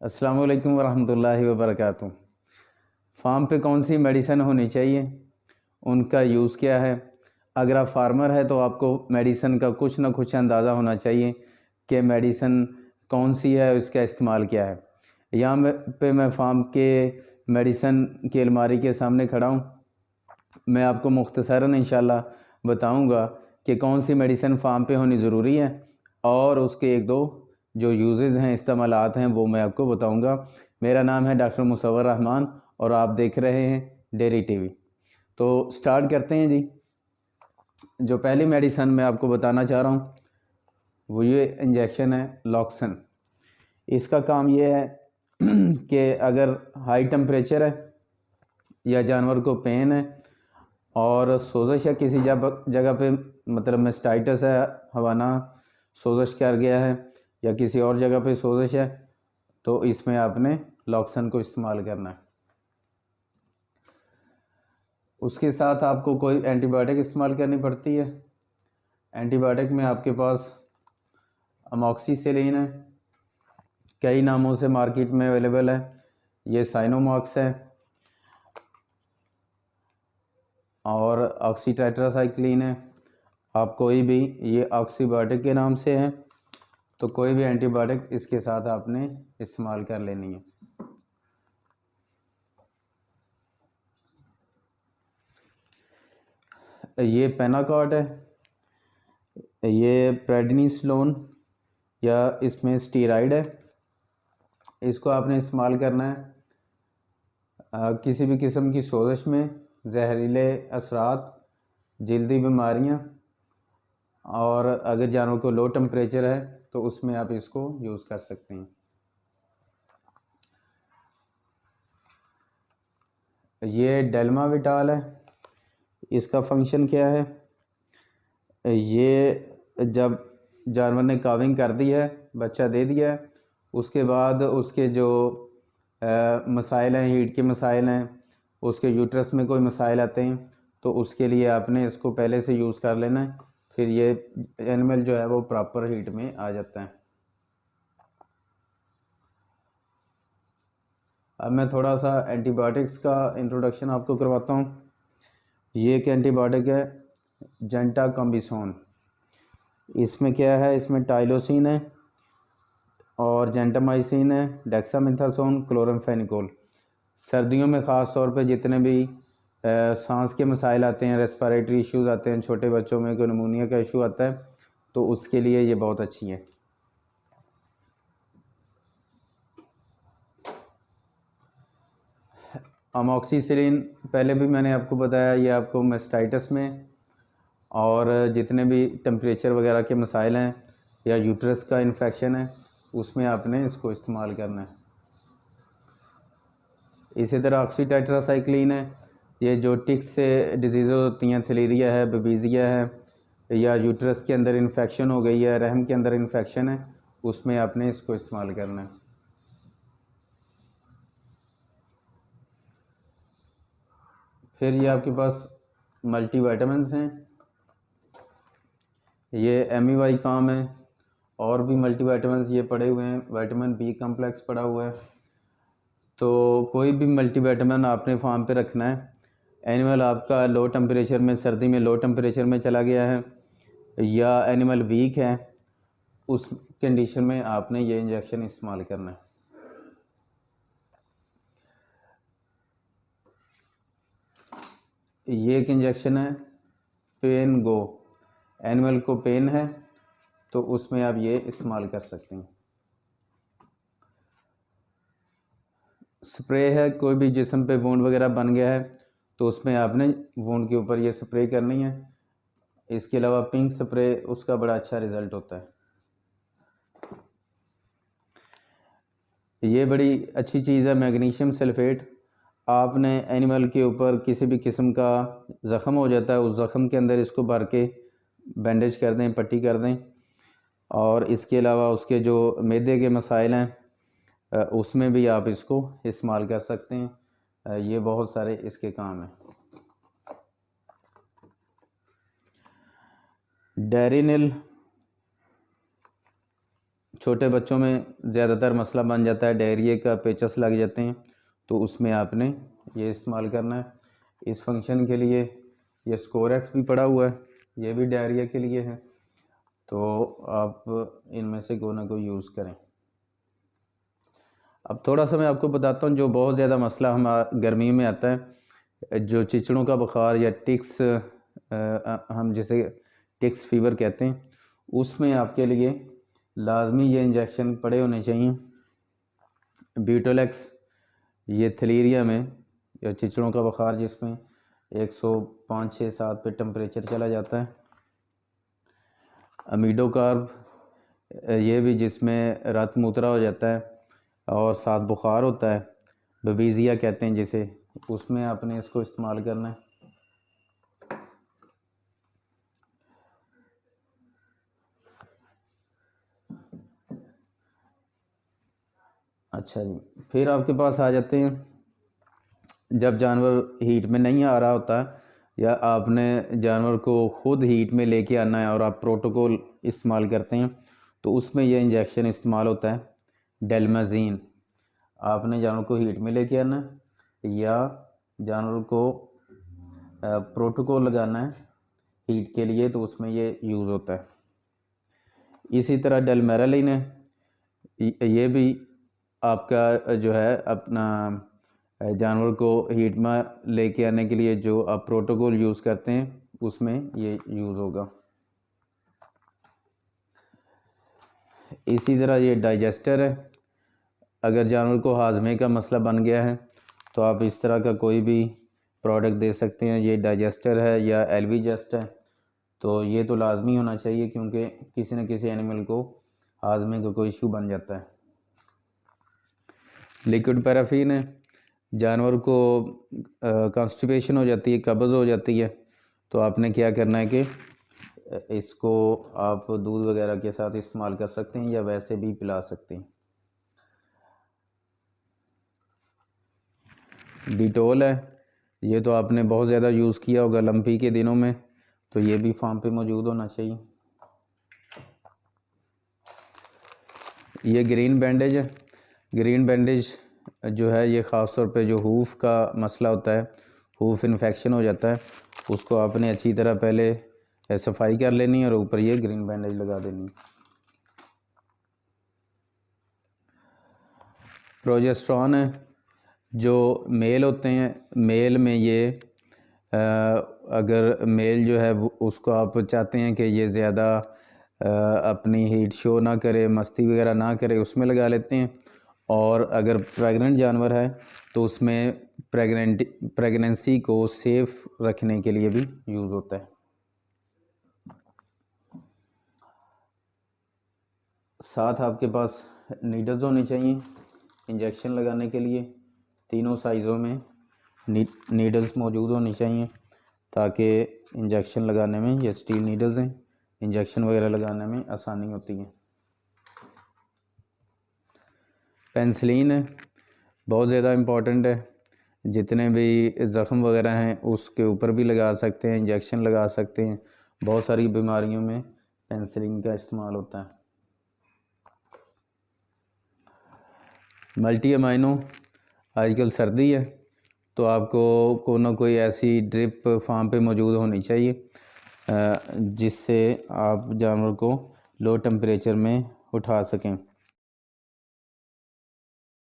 अस्सलाम वालेकुम वरहमतुल्लाहि वबरकातुहू। फार्म पे कौन सी मेडिसिन होनी चाहिए, उनका यूज़ क्या है। अगर आप फार्मर है तो आपको मेडिसिन का कुछ ना कुछ अंदाज़ा होना चाहिए कि मेडिसिन कौन सी है, उसका इस्तेमाल क्या है। यहाँ पे मैं फार्म के मेडिसिन की अलमारी के सामने खड़ा हूँ। मैं आपको मुख्तसरन इंशाल्लाह बताऊँगा कि कौन सी मेडिसिन फार्म पे होनी ज़रूरी है और उसके एक दो जो यूजेज़ हैं, इस्तेमालात हैं, वो मैं आपको बताऊंगा। मेरा नाम है डॉक्टर मुसव्वर रहमान और आप देख रहे हैं डेयरी टीवी। तो स्टार्ट करते हैं जी। जो पहली मेडिसिन मैं आपको बताना चाह रहा हूँ वो ये इंजेक्शन है लॉक्सन। इसका काम ये है कि अगर हाई टेम्परेचर है या जानवर को पेन है और सोजश है किसी जगह पे, मतलब मेस्टाइटिस है, हवाना सोजश कर गया है या किसी और जगह पे सोजश है, तो इसमें आपने लॉक्सन को इस्तेमाल करना है। उसके साथ आपको कोई एंटीबायोटिक इस्तेमाल करनी पड़ती है। एंटीबायोटिक में आपके पास अमॉक्सिसिलिन है, कई नामों से मार्केट में अवेलेबल है। ये साइनोमॉक्स है और ऑक्सीटेट्रासाइक्लिन है। आप कोई भी, ये ऑक्सीबायोटिक के नाम से है, तो कोई भी एंटीबायोटिक इसके साथ आपने इस्तेमाल कर लेनी है। ये पेनाकॉर्ड है, ये प्रेडनिसोलोन या इसमें स्टीराइड है। इसको आपने इस्तेमाल करना है किसी भी किस्म की सोजश में, जहरीले असरात, जल्दी बीमारियां, और अगर जानवर को लो टेम्परेचर है तो उसमें आप इसको यूज़ कर सकते हैं। ये डेल्माविटाल है। इसका फंक्शन क्या है, ये जब जानवर ने काविंग कर दी है, बच्चा दे दिया है, उसके बाद उसके जो मसाइल हैं, हीट के मसाइल हैं, उसके यूट्रस में कोई मसाइल आते हैं, तो उसके लिए आपने इसको पहले से यूज़ कर लेना है। फिर ये एनिमल जो है वो प्रॉपर हीट में आ जाता है। अब मैं थोड़ा सा एंटीबायोटिक्स का इंट्रोडक्शन आपको करवाता हूँ। ये एक एंटीबायोटिक है जेंटाकम्बिसोन। इसमें क्या है, इसमें टाइलोसिन है और जेंटामाइसिन है, डेक्सामेथासोन, क्लोरामफेनिकोल। सर्दियों में ख़ास तौर पे जितने भी सांस के मसाइल आते हैं, रेस्पिरेटरी इश्यूज़ आते हैं, छोटे बच्चों में कोई निमोनिया का इशू आता है, तो उसके लिए ये बहुत अच्छी है। अमॉक्सिसिलिन पहले भी मैंने आपको बताया, ये आपको मेस्टाइटिस में और जितने भी टेम्परेचर वगैरह के मसाइल हैं या यूट्रस का इन्फेक्शन है, उसमें आपने इसको इस्तेमाल करना है। इसी तरह ऑक्सीटेट्रासाइक्लिन है, ये जो टिक्स से डिजीज़ होती हैं, थलेरिया है, बबीज़िया है, या यूट्रस के अंदर इन्फेक्शन हो गई है, रहम के अंदर इन्फेक्शन है, उसमें आपने इसको इस्तेमाल करना है। फिर ये आपके पास मल्टीविटामिन्स हैं, ये एमईवाई काम है, और भी मल्टीविटामिन्स ये पड़े हुए हैं, विटामिन बी कम्प्लेक्स पड़ा हुआ है। तो कोई भी मल्टीविटामिन आपने फार्म पे रखना है। एनिमल आपका लो टेम्परेचर में, सर्दी में लो टेम्परेचर में चला गया है या एनिमल वीक है, उस कंडीशन में आपने ये इंजेक्शन इस्तेमाल करना है। ये एक इंजेक्शन है पेन गो। एनिमल को पेन है तो उसमें आप ये इस्तेमाल कर सकते हैं। स्प्रे है, कोई भी जिस्म पे वूंड वगैरह बन गया है तो उसमें आपने वूंड के ऊपर ये स्प्रे करनी है। इसके अलावा पिंक स्प्रे, उसका बड़ा अच्छा रिज़ल्ट होता है। ये बड़ी अच्छी चीज़ है मैग्नीशियम सल्फेट। आपने एनिमल के ऊपर किसी भी किस्म का ज़ख़म हो जाता है, उस ज़ख़म के अंदर इसको भर के बैंडेज कर दें, पट्टी कर दें। और इसके अलावा उसके जो मैदे के मसाइल हैं उसमें भी आप इसको इस्तेमाल कर सकते हैं। ये बहुत सारे इसके काम हैं। डेरिनिल छोटे बच्चों में ज़्यादातर मसला बन जाता है, डायरिया का पेचस लग जाते हैं, तो उसमें आपने ये इस्तेमाल करना है। इस फंक्शन के लिए ये स्कोरेक्स भी पड़ा हुआ है, ये भी डायरिया के लिए है, तो आप इनमें से कोई ना कोई यूज़ करें। अब थोड़ा सा मैं आपको बताता हूँ जो बहुत ज़्यादा मसला हम गर्मी में आता है, जो चिचड़ों का बुखार या टिक्स, हम जिसे टिक्स फीवर कहते हैं, उसमें आपके लिए लाजमी ये इंजेक्शन पड़े होने चाहिए। ब्यूटोलेक्स, ये थलीरिया में या चिचड़ों का बुखार जिसमें 105, 6, 7 पे टेम्परेचर चला जाता है। अमीडोकार्ब, ये भी जिसमें रत मूत्रा हो जाता है और साथ बुखार होता है, बबीज़िया कहते हैं जिसे, उसमें आपने इसको इस्तेमाल करना है। अच्छा जी, फिर आपके पास आ जाते हैं जब जानवर हीट में नहीं आ रहा होता या आपने जानवर को ख़ुद हीट में लेके आना है और आप प्रोटोकॉल इस्तेमाल करते हैं, तो उसमें यह इंजेक्शन इस्तेमाल होता है, डेल्माजीन। आपने जानवर को हीट में लेके आना है या जानवर को प्रोटोकॉल लगाना है हीट के लिए, तो उसमें ये यूज़ होता है। इसी तरह डेलमेरालिन है, ये भी आपका जो है अपना जानवर को हीट में लेके आने के लिए जो आप प्रोटोकॉल यूज़ करते हैं उसमें ये यूज़ होगा। इसी तरह ये डाइजेस्टर है, अगर जानवर को हाजमे का मसला बन गया है तो आप इस तरह का कोई भी प्रोडक्ट दे सकते हैं। ये डाइजेस्टर है या एल्वीजेस्ट है, तो ये तो लाजमी होना चाहिए क्योंकि किसी न किसी एनिमल को हाजमे का कोई इशू बन जाता है। लिक्विड पैराफिन है, जानवर को कॉन्स्टिपेशन हो जाती है, कब्ज़ हो जाती है, तो आपने क्या करना है कि इसको आप दूध वगैरह के साथ इस्तेमाल कर सकते हैं या वैसे भी पिला सकते हैं। डिटोल है, ये तो आपने बहुत ज़्यादा यूज़ किया होगा लंपी के दिनों में, तो ये भी फार्म पे मौजूद होना चाहिए। ये ग्रीन बैंडेज है, ग्रीन बैंडेज जो है ये ख़ास तौर पे जो हूफ का मसला होता है, हूफ इन्फेक्शन हो जाता है, उसको आपने अच्छी तरह पहले सफाई कर लेनी है और ऊपर ये ग्रीन बैंडेज लगा देनी। प्रोजेस्टेरॉन है, जो मेल होते हैं, मेल में ये अगर मेल जो है उसको आप चाहते हैं कि ये ज़्यादा अपनी हीट शो ना करे, मस्ती वगैरह ना करे, उसमें लगा लेते हैं। और अगर प्रेग्नेंट जानवर है तो उसमें प्रेगनेंसी को सेफ रखने के लिए भी यूज़ होता है। साथ आपके पास नीडल्स होनी चाहिए इंजेक्शन लगाने के लिए, तीनों साइज़ों में नीडल्स मौजूद होनी चाहिए ताकि इंजेक्शन लगाने में, ये स्टील नीडल्स हैं, इंजेक्शन वगैरह लगाने में आसानी होती है। पेंसिलिन है, बहुत ज़्यादा इम्पॉर्टेंट है, जितने भी ज़ख़म वगैरह हैं उसके ऊपर भी लगा सकते हैं, इंजेक्शन लगा सकते हैं, बहुत सारी बीमारियों में पेंसिलिन का इस्तेमाल होता है। मल्टी अमाइनो, आजकल सर्दी है तो आपको कोई ना कोई ऐसी ड्रिप फार्म पे मौजूद होनी चाहिए जिससे आप जानवर को लो टेम्परेचर में उठा सकें।